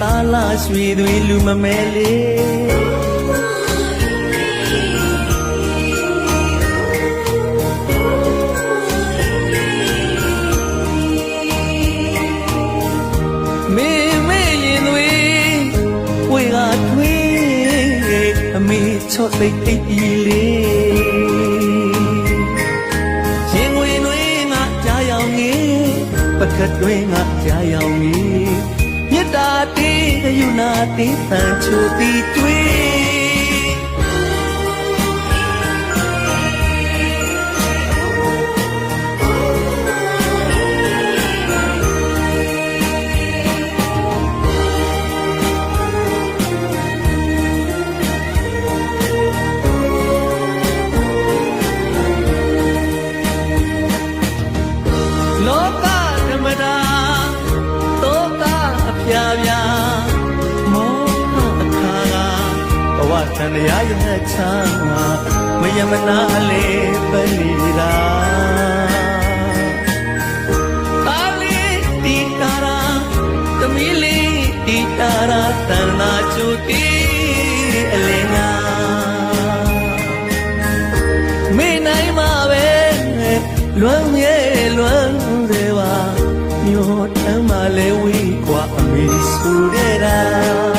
ตาลาရွှေတွေလူမမဲလေးမေမေရင်တွေဝေကထွေးအမေချော့သိပ်အိပ်ပြီးလေးရင်ဝင်တွေငါကြားရောက်နေပကတ်တွေငါကြားရောက်နေမြတ်တာတေးကယူနာတေးတန်ချိုတီတွေတန်တရားရဲ့ချမ်းမယမနာလေးပနေတာပါလီတီတာရာသမီးလေးတီတာရာတန်နာချူတီအလင်းနာမေနိုင်မှာပဲလွမ်းမြဲလွမ်းသေးပါမြို့ထမ်းမှလဲဝေးกว่าအမေဆိုတဲ့တာ